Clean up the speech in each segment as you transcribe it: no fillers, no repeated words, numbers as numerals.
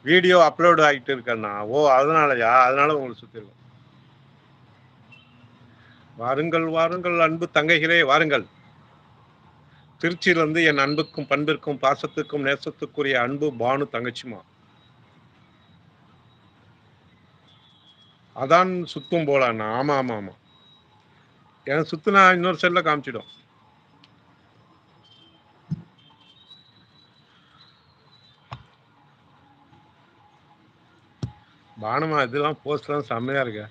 Video upload ஆகிட்டு இருக்கேண்ணா. ஓ! அதனாலயா? அதனால உங்களுக்கு சுத்திரும். வாருங்கள், வாருங்கள் அன்பு தங்கைகளே வாருங்கள். திருச்சியிலிருந்து என் அன்புக்கும், பண்பிற்கும், பாசத்துக்கும், நேசத்துக்குரிய அன்பு பானு தங்கச்சிமா. அதான் சுத்தும் போல அண்ணா. ஆமா, ஆமா, ஆமா. எனக்கு சுத்துனா இன்னொரு செல்ல காமிச்சிடும். பானுமா இதெல்லாம் போஸ்ட்லாம் செம்மையா இருக்கு.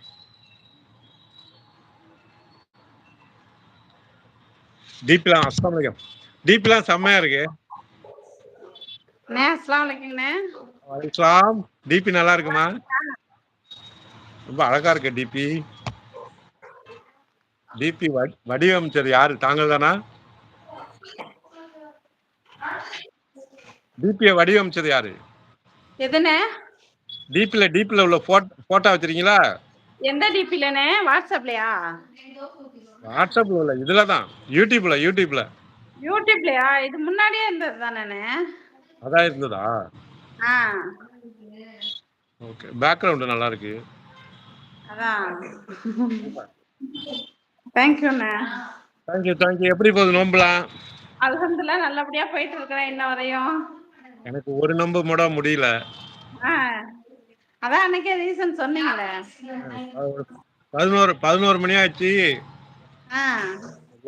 டிபிலாம் அஸ்ஸலாமு அலைக்கும். டிபிலாம் செம்மையா இருக்கு. அண்ணே அஸ்ஸலாமு அலைக்கும்ண்ணே. வலைக்கம். டிபி நல்லா இருக்குமா? ரொம்ப அழகா இருக்கு டிபி. டிபி வடிவமைச்சது யாரு? தாங்கள் தானா? டிபிய வடிவமைச்சது யாரு? எதுண்ணே? டிபில உள்ள போட்டோ வச்சிருக்கீங்களா? எந்த டிபிலண்ணே? வாட்ஸ்அப்லயா? வாட்ஸ்அப்ல இல்ல, இதுல தான். யூடியூப்ல. யூடியூப்லயா? இது முன்னாடியே இருந்தது தானே? அதான் இருந்ததா? ஆ. ஓகே. பேக்ரவுண்ட் நல்லா இருக்கு. அதான். தேங்க்யூண்ணே. தேங்க்யூ. எப்படி போகுது நோம்பலாம்? அல்ஹம்துலில்லாஹ் நல்லபடியா போயிட்டு இருக்கிறேன் இன்ன வரையும். எனக்கு ஒரு நோம்பு கூட முடியல. அதான் அன்னைக்கே ரீசன் சொன்னீங்களே. 11 மணி ஆச்சு.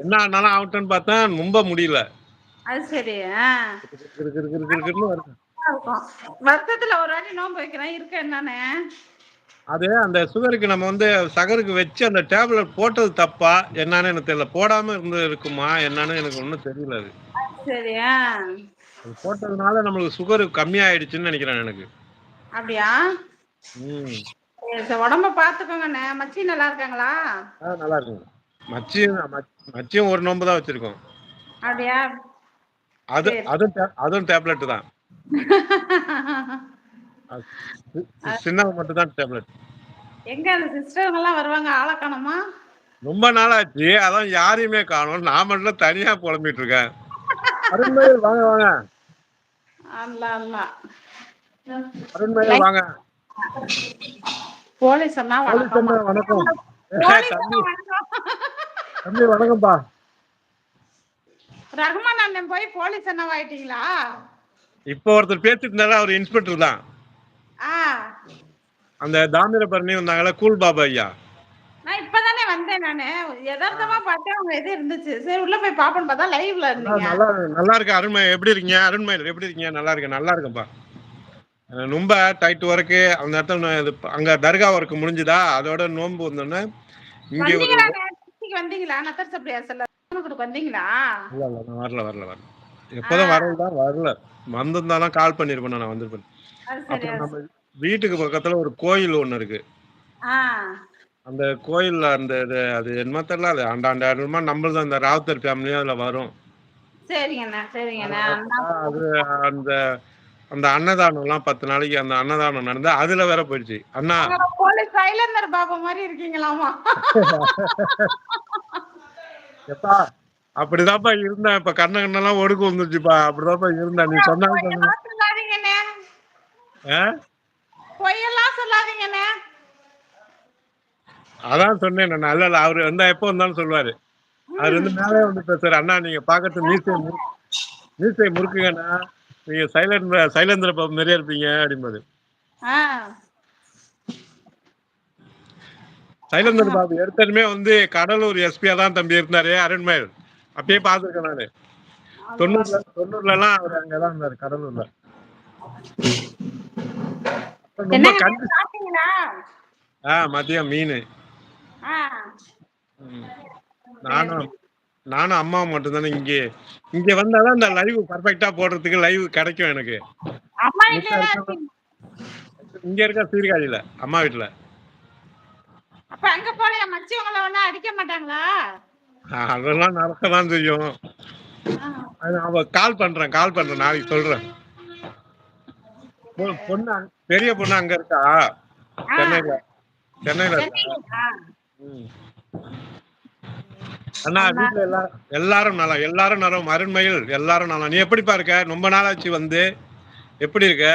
என்ன ஆனாலும் ஆகட்டும்னு பார்த்தா ரொம்ப முடியல. அது சரி. வருஷத்துல ஒரு வாட்டி நோன்பு வைக்கிறேன் இருக்க என்னன்னு. அது அந்த சுகருக்கு நம்ம வந்து சகருக்கு வச்சு அந்த டேப்லெட் போட்டது தப்பா என்னன்னு எனக்கு தெரியல. போடாம இருந்து இருக்குமா என்னன்னு எனக்கு ஒன்றும் தெரியல. அது சரி. அது போட்டதுனால நம்மளுக்கு சுகர் கம்மியாயிடுச்சுன்னு நினைக்கிறேன் எனக்கு. அப்படியா? ம். உடம்ப பாத்துக்கோங்கண்ணே. மச்சி நல்லா இருக்காங்களா? நல்லா இருக்குங்க. மச்சியும் ஒரு நோம்பு தான் வச்சிருக்கோம். அப்படியா? அதுவும் டேப்லெட் தான். சின்னவ மட்டும் தான் டேப்லெட். எங்க அந்த சிஸ்டர் எல்லாம் வருவாங்க, ஆள காணோமா? ரொம்ப நாள் ஆச்சு. அதான் யாரையுமே காணோம். நான் மட்டும் தனியா புலம்பிட்டு இருக்கேன். அருண்மயில் வாங்க. அல்ல. அருண்மயில் வாங்க. போலீஸ் அண்ணா வணக்கம். வணக்கம். தம்பி வணக்கம். வணக்கம்ப்பா. ரஹ்மான் அண்ணன் போய் போலீஸ் அண்ணா ஆயிட்டீங்களா? இப்போ ஒருத்தர் பேசிட்டு இருந்தாரு, அவர் இன்ஸ்பெக்டர் தான். அந்த தாமிரபரணி வந்தாங்கல்ல, கூல் பாபா ஐயா. நான் இப்பதானே வந்தேன். நானு யதார்த்தமா பார்த்தேன் உங்க இது இருந்துச்சு. சரி உள்ள போய் பாப்போம்னு பார்த்தா லைவ்ல இருந்தீங்க. நல்லா இருக்கு. அருண்மயில் எப்படி இருக்கீங்க? அருண்மயில் எப்படி இருக்கீங்க? நல்லா இருக்குப்பா. ரொம்ப டைட் ஒர்க்கு. அந்த இடத்துல அங்க தர்கா ஒர்க் முடிஞ்சுதா? அதோட நோன்பு வந்தோன்னே இங்க வந்தீங்களா? நத்தர் சப்ளையா வந்தீங்களா? இல்ல நான் வரல. எப்போதும் வரல. வந்திருந்தாலும் கால் பண்ணிருப்பேன். நான் வந்திருப்பேன். அப்புறம் நம்ம வீட்டுக்கு பக்கத்துல ஒரு கோயில் ஒண்ணு இருக்கு. அந்த கோயில்ல அந்த அது என்னமோ தெரியல. அது ஆண்டாண்டமா நம்மளது அந்த ராவுத்தர் ஃபேமிலியும் அதுல வரும். சரிங்கண்ணா. அது அந்த அன்னதானம்லாம் 10 நாளைக்கு அந்த அன்னதானம் நடந்து அதுல வேற போயிடுச்சு. அண்ணா போலீஸ் சைலந்தர் பாபா மாதிரி இருக்கீங்களாமா? எப்பா அப்படிதான்ப்பா இருந்தேன். இப்ப கண்ணெல்லாம் ஒடுக்கு வந்துருச்சுப்பா. அப்படிதான்ப்பா இருந்தேன். நீ சொன்னாலும் பொய்யெல்லாம் சொல்லாதீங்கண்ணே. அதான் சொன்னேன் நான். இல்ல அவரு வந்தா எப்போ வந்தாலும் சொல்லுவாரு. அவர் வந்து மேலே வந்து பேசுறாரு. அண்ணா நீங்க பாக்கிறது மீசை முறுக்குங்கண்ணா. நீங்க சைலேந்திர பாபு மாதிரியே இருப்பீங்க அப்படிம்பாரு. சைலேந்திர பாபு எடுத்ததுமே வந்து கடலூர் எஸ்பியா தான் தம்பி இருந்தாரு அருண்மயில். அப்பயே பாத்துருக்கேன் நானு. 90ல அவர் அங்கதான் இருந்தாரு கடலூர்ல. மதியம் மீன். நானும் அம்மாவும் மட்டும்தானே இங்க வந்தாதான் இந்த லைவ் பர்ஃபெக்டா போடுறதுக்கு லைவ் கிடைக்கும் எனக்கு. இங்க இருக்க சீர்காழியில அம்மா வீட்டுல. அப்ப அங்க போல மச்சி உங்களை ஒண்ணு அடிக்க மாட்டாங்களா? அதெல்லாம் நடக்கதான் செய்யும். அவ கால் பண்றேன் நாளைக்கு சொல்றேன். பெரிய பொண்ணு அங்க இருக்கா சென்னையில இருக்கா. அண்ணா வீட்டுல எல்லாரும் நலம். அருண்மயில் எல்லாரும் நலம். நீ எப்படிப்பா இருக்க? ரொம்ப நாளாச்சு வந்து. எப்படி இருக்க?